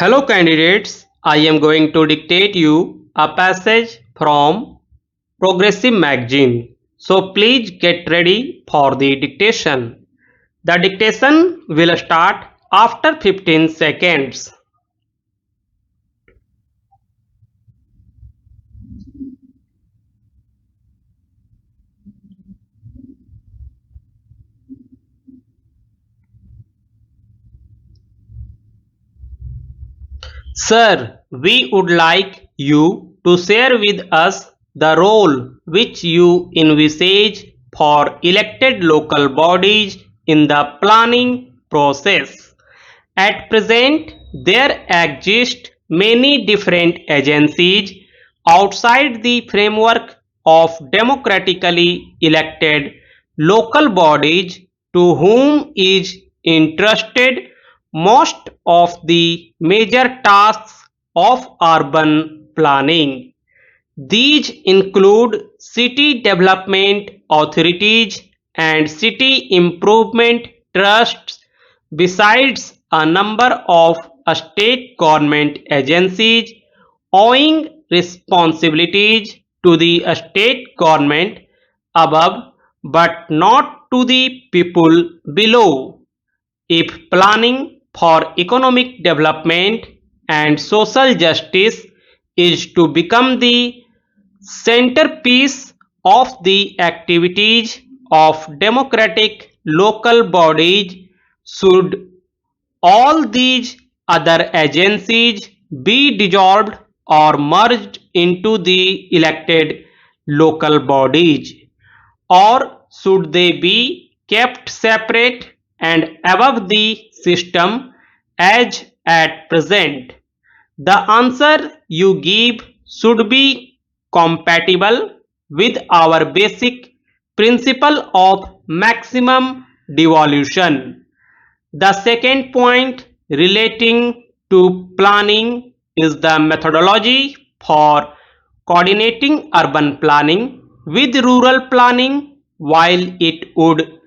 Hello candidates, I am going to dictate you a passage from Progressive magazine. So please get ready for the dictation. The dictation will start after 15 seconds. Sir, we would like you to share with us the role which you envisage for elected local bodies in the planning process. At present, there exist many different agencies outside the framework of democratically elected local bodies to whom is entrusted most of the major tasks of urban planning. These include city development authorities and city improvement trusts, besides a number of state government agencies owing responsibilities to the state government above but not to the people below. If planning for economic development and social justice is to become the centerpiece of the activities of democratic local bodies, should all these other agencies be dissolved or merged into the elected local bodies, or should they be kept separate and above the system as at present? The answer you give should be compatible with our basic principle of maximum devolution. The second point relating to planning is the methodology for coordinating urban planning with rural planning. While it would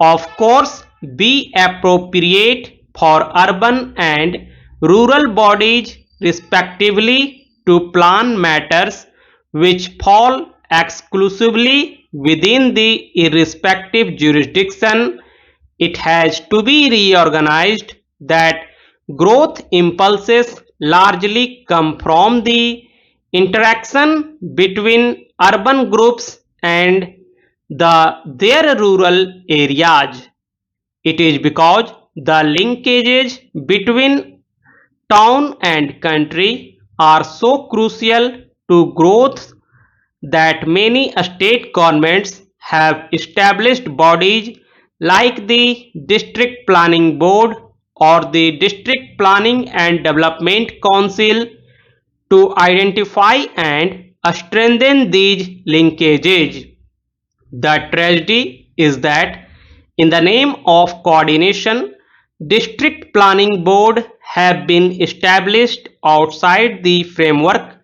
of course be appropriate for urban and rural bodies respectively to plan matters which fall exclusively within the irrespective jurisdiction, it has to be reorganized that growth impulses largely come from the interaction between urban groups and their rural areas. It is because the linkages between town and country are so crucial to growth that many state governments have established bodies like the District Planning Board or the District Planning and Development Council to identify and strengthen these linkages. The tragedy is that in the name of coordination, district planning board have been established outside the framework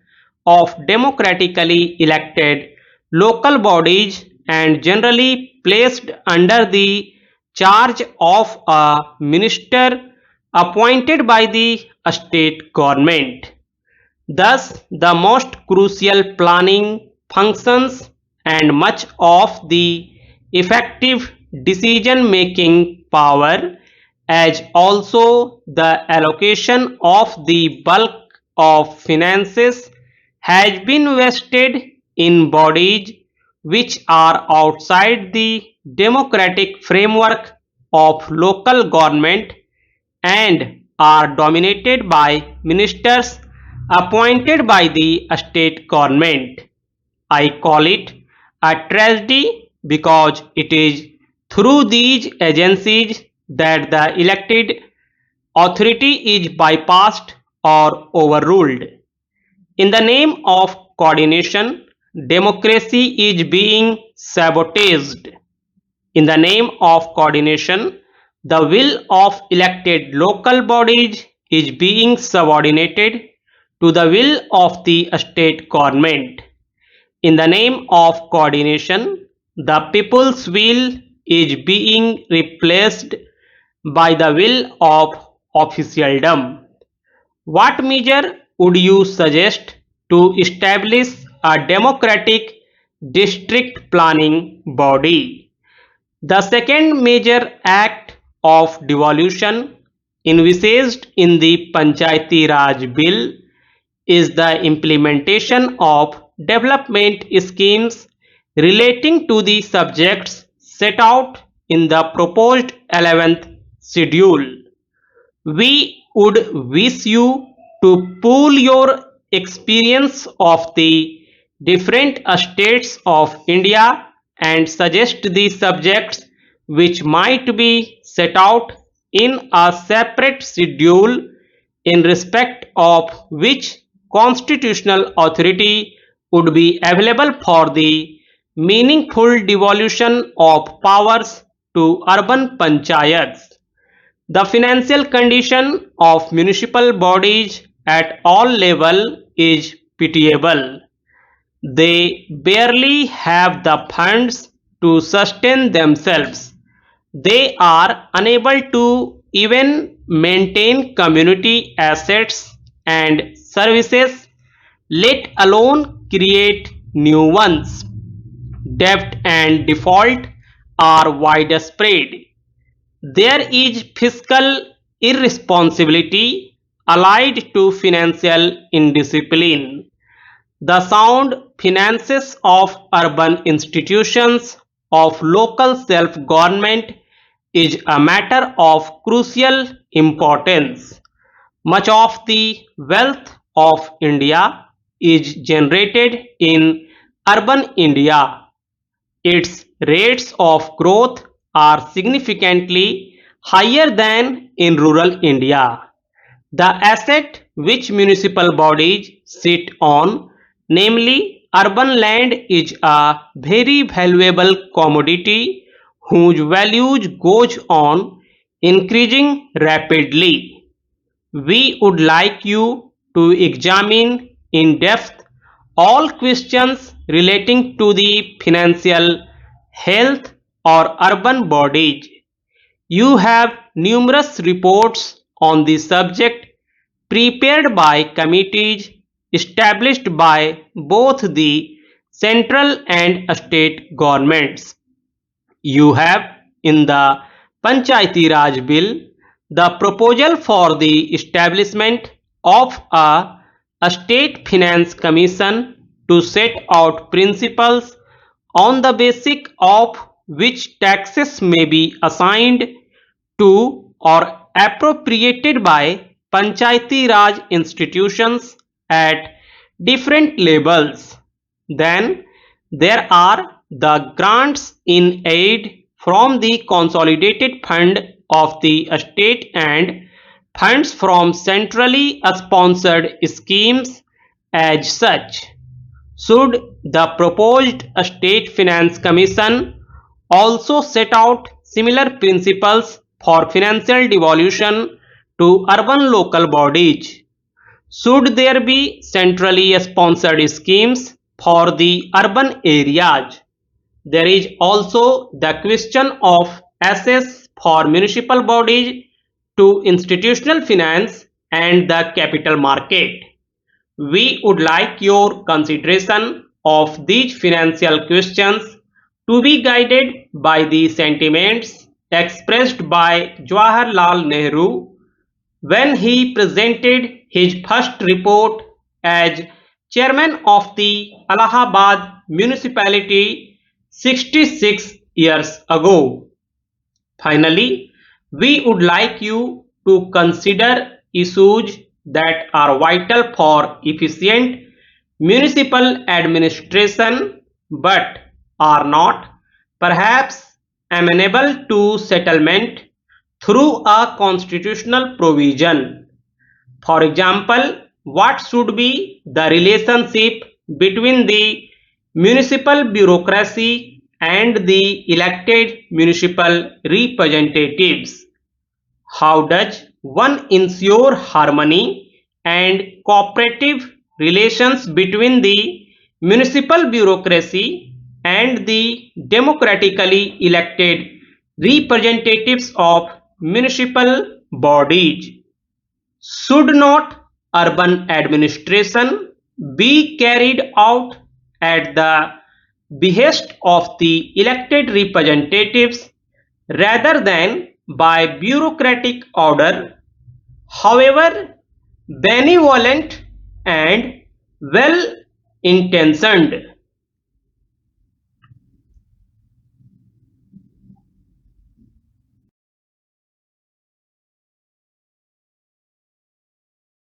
of democratically elected local bodies and generally placed under the charge of a minister appointed by the state government. Thus, the most crucial planning functions and much of the effective decision-making power, as also the allocation of the bulk of finances, has been vested in bodies which are outside the democratic framework of local government and are dominated by ministers appointed by the state government. I call it a tragedy because it is through these agencies that the elected authority is bypassed or overruled. In the name of coordination, democracy is being sabotaged. In the name of coordination, the will of elected local bodies is being subordinated to the will of the state government. In the name of coordination, the people's will is being replaced by the will of officialdom. What measure would you suggest to establish a democratic district planning body? The second major act of devolution envisaged in the Panchayati Raj Bill is the implementation of development schemes relating to the subjects set out in the proposed 11th schedule. We would wish you to pool your experience of the different states of India and suggest the subjects which might be set out in a separate schedule in respect of which constitutional authority would be available for the meaningful devolution of powers to urban panchayats. The financial condition of municipal bodies at all levels is pitiable. They barely have the funds to sustain themselves. They are unable to even maintain community assets and services, let alone create new ones. Debt and default are widespread. There is fiscal irresponsibility allied to financial indiscipline. The sound finances of urban institutions of local self-government is a matter of crucial importance. Much of the wealth of India is generated in urban India. Its rates of growth are significantly higher than in rural India. The asset which municipal bodies sit on, namely urban land, is a very valuable commodity whose values goes on increasing rapidly. We would like you to examine in depth all questions relating to the financial health or urban bodies. You have numerous reports on the subject prepared by committees established by both the central and state governments. You have in the Panchayati Raj Bill the proposal for the establishment of a state finance commission to set out principles on the basis of which taxes may be assigned to or appropriated by Panchayati Raj institutions at different levels. Then there are the grants in aid from the consolidated fund of the state and funds from centrally sponsored schemes as such. Should the proposed State Finance Commission also set out similar principles for financial devolution to urban local bodies? Should there be centrally sponsored schemes for the urban areas? There is also the question of access for municipal bodies to institutional finance and the capital market. We would like your consideration of these financial questions to be guided by the sentiments expressed by Jawaharlal Nehru when he presented his first report as chairman of the Allahabad municipality 66 years ago. Finally, we would like you to consider issues that are vital for efficient municipal administration but are not perhaps amenable to settlement through a constitutional provision. For example, what should be the relationship between the municipal bureaucracy and the elected municipal representatives? How does one ensure harmony and cooperative relations between the municipal bureaucracy and the democratically elected representatives of municipal bodies? Should not urban administration be carried out at the behest of the elected representatives rather than by bureaucratic order. However benevolent and well intentioned